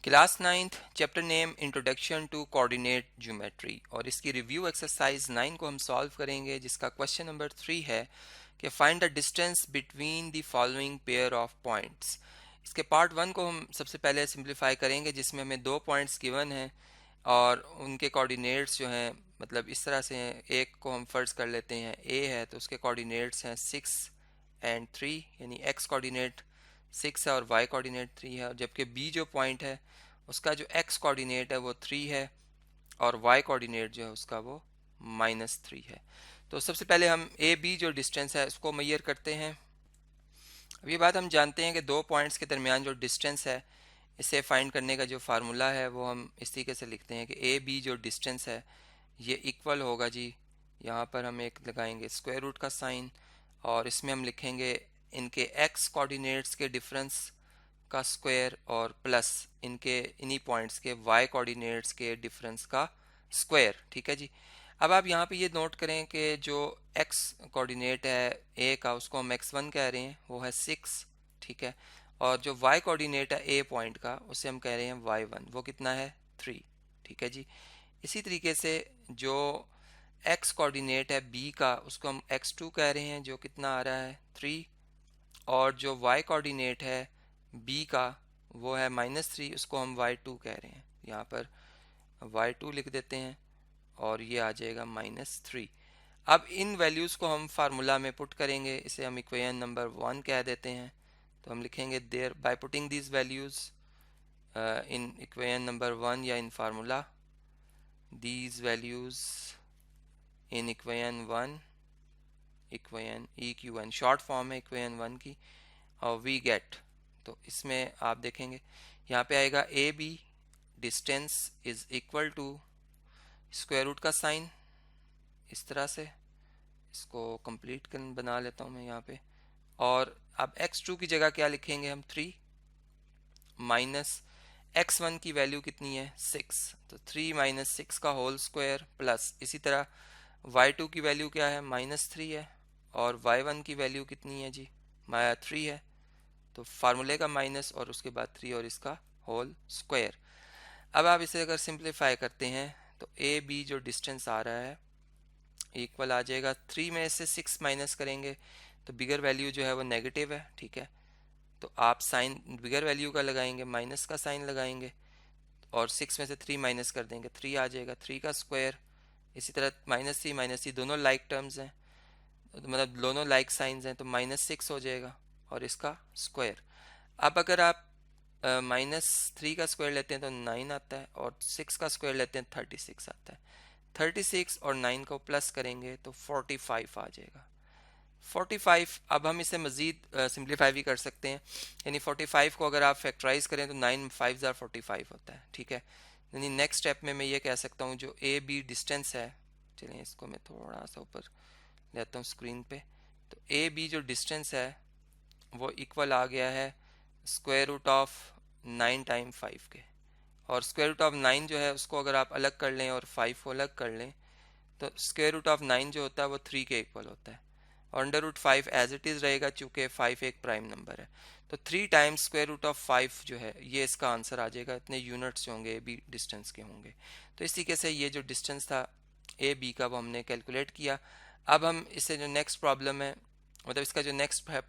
Class 9th chapter name introduction to coordinate geometry और इसकी review exercise 9 को हम सॉल्व करेंगे, जिसका क्वेश्चन नंबर 3 है कि find the distance between the following pair of points. इसके पार्ट 1 को हम सबसे पहले सिंप्लीफाई करेंगे, जिसमें हमें दो पॉइंट्स गिवन हैं और उनके कोऑर्डिनेट्स जो हैं मतलब इस तरह से हैं। एक को हम फर्ज कर लेते हैं ए है, तो उसके कोऑर्डिनेट्स हैं 6 एंड 3, यानी एक्स कोऑर्डिनेट 6 है और वाई कोऑर्डिनेट 3 है, और जबकि बी जो पॉइंट है उसका जो एक्स कोऑर्डिनेट है वो 3 है और वाई कोऑर्डिनेट जो है उसका वो -3 है। तो सबसे पहले हम ए बी जो डिस्टेंस है उसको मेजर करते हैं। अब ये बात हम जानते हैं कि दो पॉइंट्स के दरमियान जो डिस्टेंस है इसे फाइंड करने का जो फार्मूला है वो हम इस तरीके से लिखते हैं कि ए बी जो डिस्टेंस है ये इक्वल होगा जी, यहाँ पर हम एक लगाएंगे स्क्वायर रूट का साइन और इसमें हम लिखेंगे इनके एक्स कोऑर्डिनेट्स के डिफरेंस का स्क्वायर और प्लस इनके इन्हीं पॉइंट्स के वाई कोऑर्डिनेट्स के डिफरेंस का स्क्वायर। ठीक है जी। अब आप यहाँ पे ये नोट करें कि जो एक्स कोऑर्डिनेट है ए का उसको हम x1 कह रहे हैं, वो है 6। ठीक है। और जो वाई कोऑर्डिनेट है ए पॉइंट का उसे हम कह रहे हैं y1, वो कितना है 3। ठीक है जी। इसी तरीके से जो एक्स कोऑर्डिनेट है बी का उसको हम x2 कह रहे हैं, जो कितना आ रहा है 3। और जो वाई कोऑर्डिनेट है बी का वो है -3, उसको हम y2 कह रहे हैं। यहाँ पर y2 लिख देते हैं और ये आ जाएगा -3। अब इन वैल्यूज़ को हम फार्मूला में पुट करेंगे, इसे हम इक्वेशन नंबर 1 कह देते हैं। तो हम लिखेंगे there by putting these values in equation number 1 या in formula, these values in equation 1 equation EQN short form है इक्वेशन 1 की, और वी गेट। तो इसमें आप देखेंगे यहाँ पे आएगा A B distance is equal to square root का साइन, इस तरह से इसको कंप्लीट कर बना लेता हूँ मैं यहाँ पे। और अब x2 की जगह क्या लिखेंगे हम 3 माइनस x1 की वैल्यू कितनी है 6, तो 3 - 6 का होल स्क्वायर प्लस इसी तरह y2 की वैल्यू क्या है -3 है और y1 की वैल्यू कितनी है जी 3 है। तो फार्मूले का माइनस और उसके बाद 3 और इसका होल स्क्वायर। अब आप इसे अगर सिंप्लीफाई करते हैं तो ए बी जो डिस्टेंस आ रहा है इक्वल आ जाएगा 3 में से 6 माइनस करेंगे तो बिगर वैल्यू जो है वो नेगेटिव है। ठीक है। तो आप साइन बिगर वैल्यू का लगाएंगे, माइनस का साइन लगाएंगे और 6 में से 3 माइनस कर देंगे, 3 आ जाएगा, 3 का स्क्वायर। इसी तरह -3 दोनों लाइक टर्म्स हैं, तो मतलब दोनों लाइक साइंस हैं, तो -6 हो जाएगा और इसका स्क्वायर। अब अगर आप -3 का स्क्वायर लेते हैं तो 9 आता है और 6 का स्क्वायर लेते हैं 36 आता है। 36 और 9 को प्लस करेंगे तो 45 आ जाएगा। 45 अब हम इसे मज़ीद सिंप्लीफाई भी कर सकते हैं, यानी 45 को अगर आप फैक्टराइज करें तो 9 5 45 होता है। ठीक है। यानी नेक्स्ट स्टेप में मैं ये कह सकता हूँ जो ए बी डिस्टेंस है, चलिए इसको मैं थोड़ा सा ऊपर लेता हूँ स्क्रीन पे। तो ए बी जो डिस्टेंस है वो इक्वल आ गया है स्क्वायर रूट ऑफ 9 टाइम 5 के, और स्क्वायर रूट ऑफ 9 जो है उसको अगर आप अलग कर लें और 5 को अलग कर लें तो स्क्वायर रूट ऑफ 9 जो होता है वो 3 के इक्वल होता है और under root 5 as it is रहेगा, चूँकि 5 एक प्राइम नंबर है। तो 3 टाइम्स स्क्वायर रूट ऑफ 5 जो है ये इसका आंसर आ जाएगा। इतने यूनिट्स जो होंगे ए बी डिस्टेंस के होंगे। तो इस तरीके से ये जो डिस्टेंस था ए बी का वो हमने कैलकुलेट किया। अब हम इससे जो नेक्स्ट प्रॉब्लम है, मतलब इसका जो नेक्स्ट है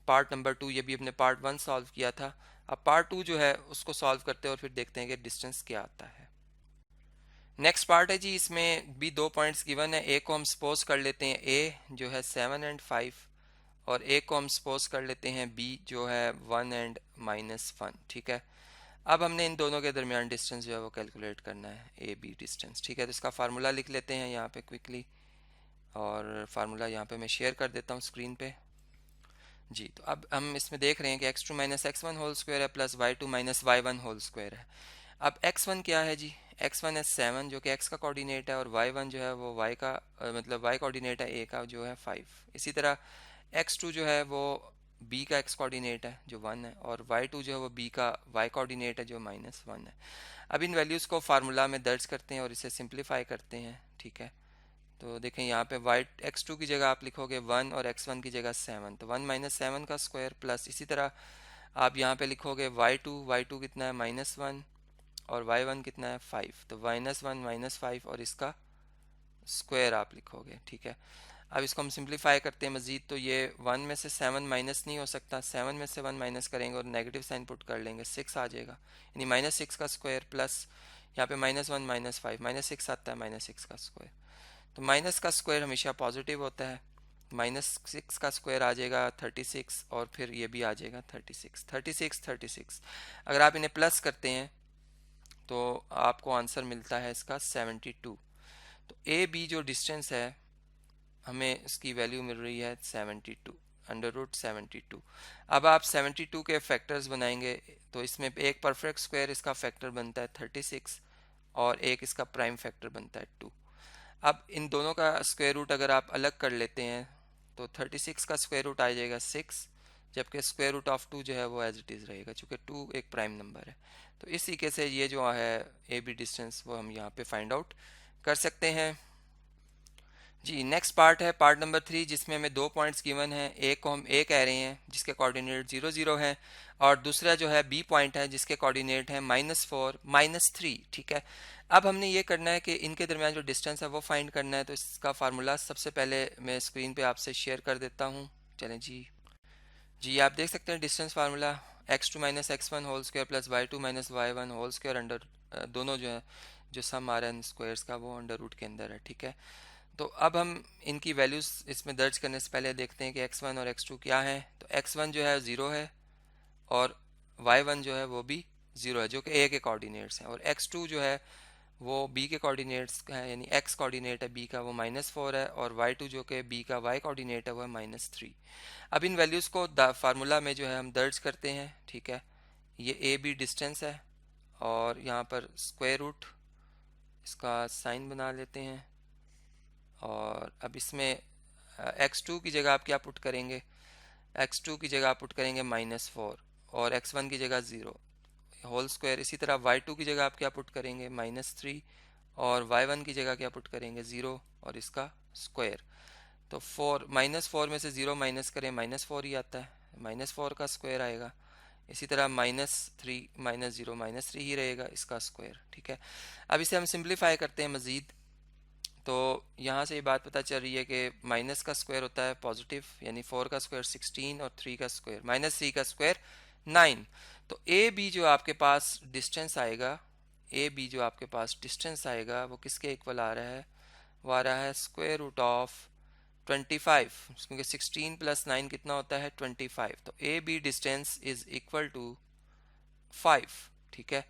पार्ट नंबर 2, ये भी हमने पार्ट 1 सॉल्व किया था। अब पार्ट 2 जो है उसको सॉल्व करते हैं और फिर देखते हैं कि डिस्टेंस क्या आता है। नेक्स्ट पार्ट है जी, इसमें भी दो पॉइंट्स गिवन है। ए को हम सपोज कर लेते हैं ए जो है 7 एंड 5, और ए को हम सपोज कर लेते हैं बी जो है 1 एंड -1। ठीक है। अब हमने इन दोनों के दरमियान डिस्टेंस जो है वो कैलकुलेट करना है, ए बी डिस्टेंस। ठीक है। तो इसका फार्मूला लिख लेते हैं यहाँ पे क्विकली, और फार्मूला यहाँ पे मैं शेयर कर देता हूँ स्क्रीन पे जी। तो अब हम इसमें देख रहे हैं कि x2 - x1 होल स्क्वायर है plus y2 - y1 whole square है। अब x1 क्या है जी, x1 है 7 जो कि x का कोऑर्डिनेट है, और y1 जो है वो y का मतलब y कोऑर्डिनेट है a का जो है 5। इसी तरह x2 जो है वो b का x कोऑर्डिनेट है जो 1 है, और y2 जो है वो b का y कोऑर्डिनेट है जो -1 है। अब इन वैल्यूज़ को फार्मूला में दर्ज करते हैं और इसे सिंप्लीफाई करते हैं। ठीक है। तो देखें यहाँ पे x2 की जगह आप लिखोगे 1 और x1 की जगह 7, तो 1 - 7 का स्क्वायर प्लस इसी तरह आप यहाँ पे लिखोगे y2 कितना है -1 और y1 कितना है 5, तो -1 -5 और इसका स्क्वायर आप लिखोगे, ठीक है। अब इसको हम सिंप्लीफाई करते हैं मज़ीद, तो ये 1 में से 7 माइनस नहीं हो सकता, 7 में से 1 माइनस करेंगे और नेगेटिव साइन पुट कर लेंगे, 6 आ जाएगा, यानी -6 का स्क्वायर प्लस यहाँ पे -1 -5 -6 आता है, -6 का स्क्वायर। तो माइनस का स्क्वायर हमेशा पॉजिटिव होता है, -6 का स्क्वायर आ जाएगा 36 और फिर ये भी आ जाएगा 36। अगर आप इन्हें प्लस करते हैं तो आपको आंसर मिलता है इसका 72। तो ए बी जो डिस्टेंस है हमें इसकी वैल्यू मिल रही है 72, √72। अब आप 72 के फैक्टर्स बनाएंगे तो इसमें एक परफेक्ट स्क्वायर इसका फैक्टर बनता है 36 और एक इसका प्राइम फैक्टर बनता है 2। अब इन दोनों का स्क्वायर रूट अगर आप अलग कर लेते हैं तो 36 का स्क्वायर रूट आ जाएगा 6, जबकि स्क्वायर रूट ऑफ 2 जो है वो एज इट इज़ रहेगा, चूँकि 2 एक प्राइम नंबर है। तो इस तरीके से ये जो है ए बी डिस्टेंस वो हम यहाँ पे फाइंड आउट कर सकते हैं। जी नेक्स्ट पार्ट है पार्ट नंबर 3, जिसमें हमें 2 पॉइंट्स गिवन हैं। एक को हम ए कह रहे हैं जिसके कोऑर्डिनेट 0 0 है, और दूसरा जो है बी पॉइंट है जिसके कोऑर्डिनेट है -4 -3, ठीक है। अब हमने ये करना है कि इनके दरमियान जो डिस्टेंस है वो फाइंड करना है। तो इसका फार्मूला सबसे पहले मैं स्क्रीन पे आपसे शेयर कर देता हूँ। चलें जी आप देख सकते हैं distance formula x2 - x1 whole square plus y2 - y1 whole square under, दोनों जो है जो सम आ रहा है स्क्वायर्स का वो अंडर रूट के अंदर है, ठीक है। तो अब हम इनकी वैल्यूज़ इसमें दर्ज करने से पहले देखते हैं कि x1 और x2 क्या है। तो x1 जो है 0 है और y1 जो है वो भी 0 है, जो कि a के कोऑर्डिनेट्स हैं, और x2 जो है वो b के कोऑर्डिनेट्स है, यानी x कोऑर्डिनेट है b का वो -4 है, और y2 जो कि b का y कोऑर्डिनेट है वो है -3। अब इन वैल्यूज़ को फार्मूला में जो है हम दर्ज करते हैं, ठीक है। ये ए बी डिस्टेंस है और यहाँ पर स्क्वायर रूट इसका साइन बना लेते हैं, और अब इसमें x2 की जगह आप क्या पुट करेंगे, x2 की जगह आप पुट करेंगे -4 और x1 की जगह 0 होल स्क्वायर। इसी तरह y2 की जगह आप क्या पुट करेंगे -3 और y1 की जगह क्या पुट करेंगे 0 और इसका स्क्वायर। तो 4 -4 में से 0 माइनस करें -4 ही आता है, -4 का स्क्वायर आएगा। इसी तरह -3 -0 -3 ही रहेगा इसका स्क्वायर, ठीक है। अब इसे हम सिंप्लीफाई करते हैं मज़ीद, तो यहाँ से ये बात पता चल रही है कि माइनस का स्क्वायर होता है पॉजिटिव, यानी 4 का स्क्वायर 16 और 3 का स्क्वायर -3 का स्क्वायर 9। तो ए बी जो आपके पास डिस्टेंस आएगा, ए बी जो आपके पास डिस्टेंस आएगा वो किसके इक्वल आ रहा है, वो आ रहा है स्क्वायर रूट ऑफ 25, क्योंकि 16 + 9 कितना होता है 25। तो A B distance is equal to 5, ठीक है,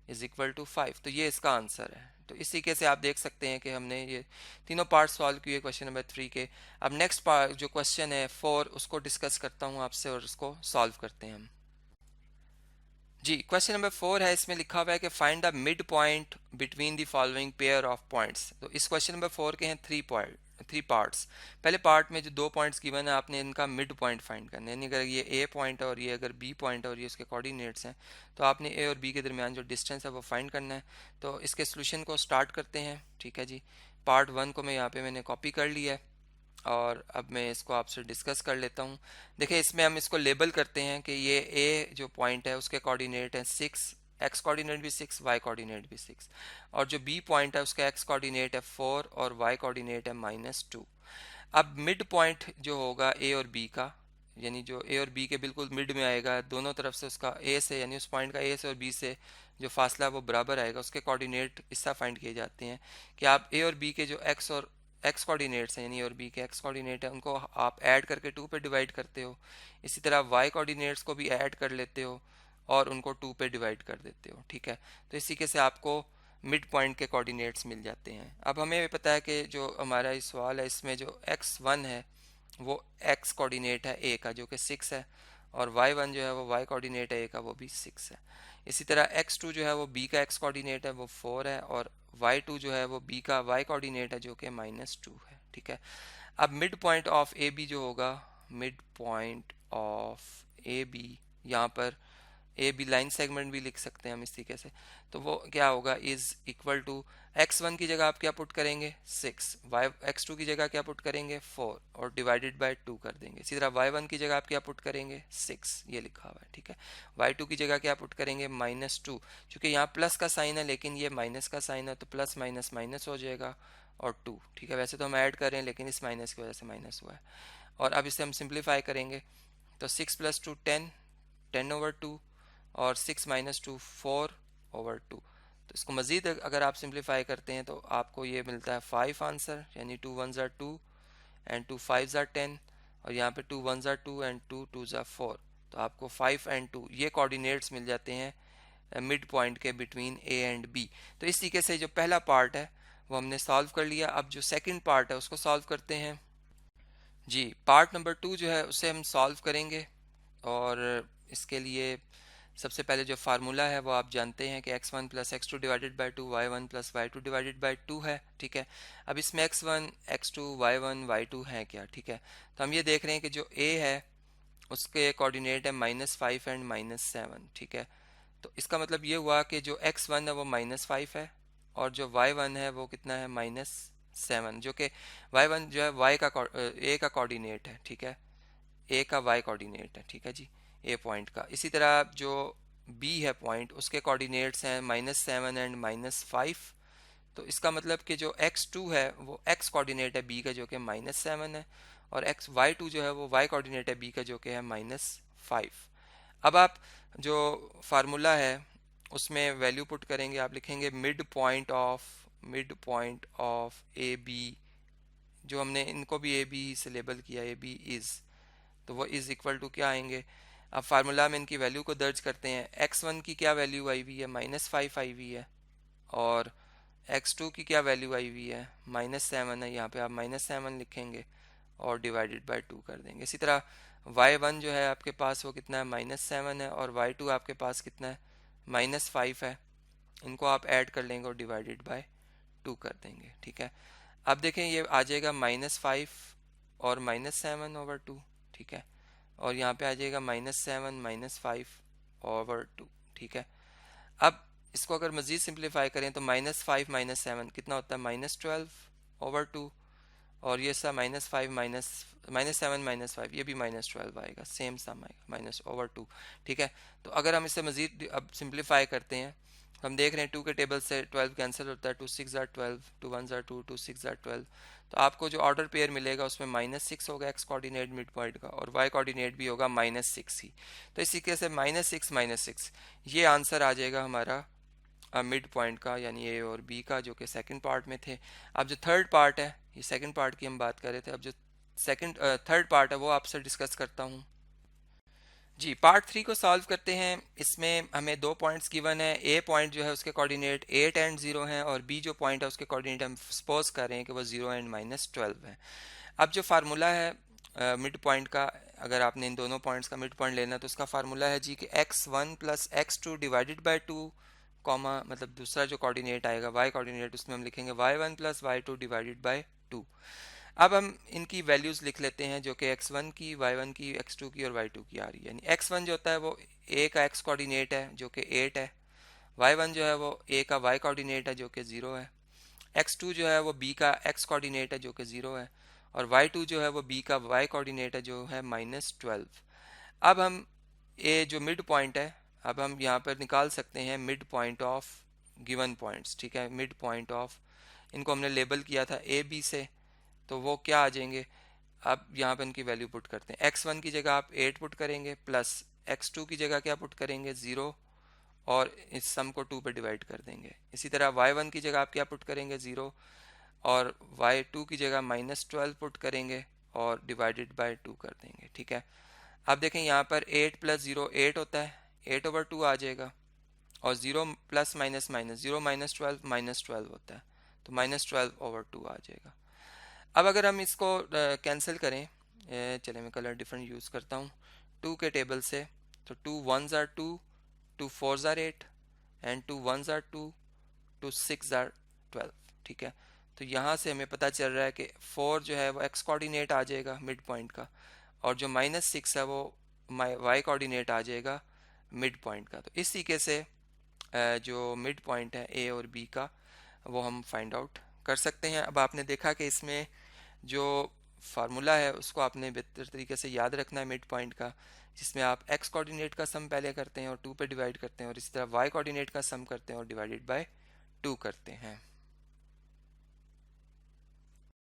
इज इक्वल टू 5। तो ये इसका आंसर है। तो इस तरीके से आप देख सकते हैं कि हमने ये तीनों पार्ट सॉल्व किए क्वेश्चन नंबर 3 के। अब नेक्स्ट पार्ट जो क्वेश्चन है 4 उसको डिस्कस करता हूँ आपसे और उसको सॉल्व करते हैं हम। जी क्वेश्चन नंबर 4 है, इसमें लिखा हुआ है कि find the mid point between the following pair of points. तो इस क्वेश्चन नंबर 4 के हैं 3 पार्ट्स। पहले पार्ट में जो 2 पॉइंट्स गिवन है आपने इनका मिड पॉइंट फाइंड करना है, यानी अगर ये ए पॉइंट है और ये अगर बी पॉइंट है और ये उसके कोऑर्डिनेट्स हैं तो आपने ए और बी के दरमियान जो डिस्टेंस है वो फाइंड करना है। तो इसके सोल्यूशन को स्टार्ट करते हैं, ठीक है जी। पार्ट 1 को मैं यहाँ पे मैंने कॉपी कर लिया है और अब मैं इसको आपसे डिस्कस कर लेता हूँ। देखिए इसमें हम इसको लेबल करते हैं कि ये ए जो पॉइंट है उसके कोऑर्डिनेट है 6, एक्स कोऑर्डिनेट भी 6, वाई कोऑर्डिनेट भी 6, और जो बी पॉइंट है उसका एक्स कोऑर्डिनेट है 4 और वाई कोऑर्डिनेट है -2। अब मिड पॉइंट जो होगा ए और बी का, यानी जो ए और बी के बिल्कुल मिड में आएगा, दोनों तरफ से उसका ए से, यानी उस पॉइंट का ए से और बी से जो फासला वो बराबर आएगा, उसके कोऑर्डिनेट इससे फाइंड किए जाते हैं कि आप ए और बी के जो एक्स कोऑर्डिनेट्स हैं, यानी और बी के एक्स कोऑर्डिनेट है, उनको आप ऐड करके 2 पे डिवाइड करते हो। इसी तरह वाई कोऑर्डिनेट्स को भी ऐड कर लेते हो और उनको 2 पे डिवाइड कर देते हो, ठीक है। तो इसी के से आपको मिड पॉइंट के कोऑर्डिनेट्स मिल जाते हैं। अब हमें पता है कि जो हमारा इस सवाल है इसमें जो x1 है वो x कोऑर्डिनेट है a का जो कि 6 है, और y1 जो है वो y कोऑर्डिनेट है a का वो भी 6 है। इसी तरह x2 जो है वो b का x कोऑर्डिनेट है वो 4 है, और y2 जो है वो b का y कोऑर्डिनेट है जो कि -2 है, ठीक है। अब mid point of A B जो होगा, mid point of A B, यहाँ पर ए बी लाइन सेगमेंट भी लिख सकते हैं हम इस तरीके से। तो वो क्या होगा, इज इक्वल टू x1 की जगह आप क्या पुट करेंगे 6, x2 की जगह क्या पुट करेंगे 4 और डिवाइडेड बाय 2 कर देंगे। इसी तरह y1 की जगह आप क्या पुट करेंगे 6, ये लिखा हुआ है, ठीक है। y2 की जगह क्या पुट करेंगे -2, क्योंकि यहाँ प्लस का साइन है लेकिन ये माइनस का साइन है, तो प्लस माइनस माइनस हो जाएगा और 2, ठीक है। वैसे तो हम ऐड कर रहे हैं लेकिन इस माइनस की वजह से माइनस हुआ है। और अब इसे हम सिंप्लीफाई करेंगे तो 6 + 2 10, 10/2 और 6 - 2 4/2। तो इसको मज़ीद अगर आप सिंप्लीफाई करते हैं तो आपको ये मिलता है 5 आंसर, यानी 2 1s are 2 and 2 5s are 10, और यहाँ पे 2 1s are 2 and 2 2s are 4। तो आपको 5 एंड 2 ये कोऑर्डिनेट्स मिल जाते हैं मिड पॉइंट के बिटवीन ए एंड बी। तो इस तरीके से जो पहला पार्ट है वो हमने सॉल्व कर लिया। अब जो सेकंड पार्ट है उसको सॉल्व करते हैं। जी, पार्ट नंबर 2 जो है उसे हम सॉल्व करेंगे, और इसके लिए सबसे पहले जो फार्मूला है वो आप जानते हैं कि x1 + x2 divided by 2 y1 + y2 divided by 2 है, ठीक है। अब इसमें x1 x2 y1 y2 है क्या, ठीक है। तो हम ये देख रहे हैं कि जो a है उसके कोऑर्डिनेट है -5 एंड -7, ठीक है। तो इसका मतलब ये हुआ कि जो x1 है वो -5 है और जो y1 है वो कितना है -7, जो कि y1 जो है y का a का कोऑर्डिनेट है, ठीक है। ए का y कोऑर्डिनेट है, ठीक है जी, ए पॉइंट का। इसी तरह जो बी है पॉइंट उसके कोऑर्डिनेट्स हैं -7 एंड -5। तो इसका मतलब कि जो x2 है वो x कोऑर्डिनेट है b का जो कि -7 है, और y2 जो है वो y कोऑर्डिनेट है b का जो कि है -5। अब आप जो फार्मूला है उसमें वैल्यू पुट करेंगे, आप लिखेंगे mid point of A B, जो हमने इनको भी ए बी से लेबल किया, ए बी इज़, तो वो इज़ इक्वल टू क्या आएंगे। अब फार्मूला में इनकी वैल्यू को दर्ज करते हैं। x1 की क्या वैल्यू आई हुई है -5 आई हुई है, और x2 की क्या वैल्यू आई हुई है -7 है, यहाँ पे आप -7 लिखेंगे और डिवाइडेड बाय 2 कर देंगे। इसी तरह y1 जो है आपके पास वो कितना है -7 है, और y2 आपके पास कितना है -5 है। इनको आप ऐड कर लेंगे और डिवाइडेड बाय 2 कर देंगे, ठीक है। अब देखें ये आ जाएगा -5 और -7/2, ठीक है, और यहाँ पे आ जाएगा -7 -5/2, ठीक है। अब इसको अगर मज़ीद सिंप्लीफाई करें तो -5 -7 कितना होता है -12/2, और ये सब -5 -7 -5 ये भी -12 आएगा, सेम सम आएगा -/2, ठीक है। तो अगर हम इसे मज़ीद अब सिंप्लीफाई करते हैं, हम देख रहे हैं 2 के टेबल से 12 कैंसिल होता है, 2 6 are 12, 2 1s are 2, 2 6 are 12। तो आपको जो ऑर्डर पेयर मिलेगा उसमें -6 होगा x कोऑर्डिनेट मिड पॉइंट का, और y कोऑर्डिनेट भी होगा -6 ही। तो इसी के से -6 -6 ये आंसर आ जाएगा हमारा मिड पॉइंट का, यानी ए और बी का, जो कि सेकंड पार्ट में थे। अब जो थर्ड पार्ट है, ये सेकंड पार्ट की हम बात कर रहे थे, अब जो थर्ड पार्ट है वो आपसे डिस्कस करता हूँ। जी, पार्ट 3 को सॉल्व करते हैं। इसमें हमें 2 पॉइंट्स गिवन है। ए पॉइंट जो है उसके कोऑर्डिनेट 8 एंड 0 हैं, और बी जो पॉइंट है उसके कोऑर्डिनेट हम सपोज कर रहे हैं कि वो 0 एंड -12 है। अब जो फार्मूला है मिड पॉइंट का, अगर आपने इन दोनों पॉइंट्स का मिड पॉइंट लेना तो उसका फार्मूला है जी कि x1 + x2 divided by 2, comma मतलब दूसरा जो कोऑर्डिनेट आएगा y कोऑर्डिनेट, उसमें हम लिखेंगे y1 + y2 डिवाइडेड बाय 2। अब हम इनकी वैल्यूज लिख लेते हैं, जो कि x1 की, y1 की, x2 की और y2 की आ रही है। यानी x1 जो होता है वो a का x कोऑर्डिनेट है जो कि 8 है, y1 जो है वो a का y कोऑर्डिनेट है जो कि 0 है, x2 जो है वो b का x कोऑर्डिनेट है जो कि 0 है, और y2 जो है वो b का y कोऑर्डिनेट है जो है -12। अब हम a जो मिड पॉइंट है, अब हम यहाँ पर निकाल सकते हैं mid point of given points, ठीक है। मिड पॉइंट ऑफ, इनको हमने लेबल किया था a b से, तो वो क्या आ जाएंगे। अब यहाँ पर इनकी वैल्यू पुट करते हैं। x1 की जगह आप 8 पुट करेंगे, प्लस x2 की जगह क्या पुट करेंगे 0, और इस सम को 2 पे डिवाइड कर देंगे। इसी तरह y1 की जगह आप क्या पुट करेंगे 0, और y2 की जगह -12 पुट करेंगे और डिवाइडेड बाय 2 कर देंगे, ठीक है। अब देखें यहाँ पर 8 + 0 8 होता है, 8/2 आ जाएगा, और 0 प्लस माइनस माइनस 0 -12 -12 होता है, तो -12/2 आ जाएगा। अब अगर हम इसको कैंसिल करें, चले मैं कलर डिफरेंट यूज़ करता हूँ 2 के टेबल से, तो 2 1s are 2, 2 4s are 8 and 2 1s are 2, 2 6 are 12, ठीक है। तो यहाँ से हमें पता चल रहा है कि 4 जो है वो x कोऑर्डिनेट आ जाएगा मिड पॉइंट का, और जो -6 है वो y कोऑर्डिनेट आ जाएगा मिड पॉइंट का। तो इस तरीके से जो मिड पॉइंट है ए और बी का वो हम फाइंड आउट कर सकते हैं। अब आपने देखा कि इसमें जो फार्मूला है उसको आपने बेहतर तरीके से याद रखना है मिड पॉइंट का, जिसमें आप एक्स कोऑर्डिनेट का सम पहले करते हैं और 2 पे डिवाइड करते हैं, और इसी तरह वाई कोऑर्डिनेट का सम करते हैं और डिवाइडेड बाय 2 करते हैं।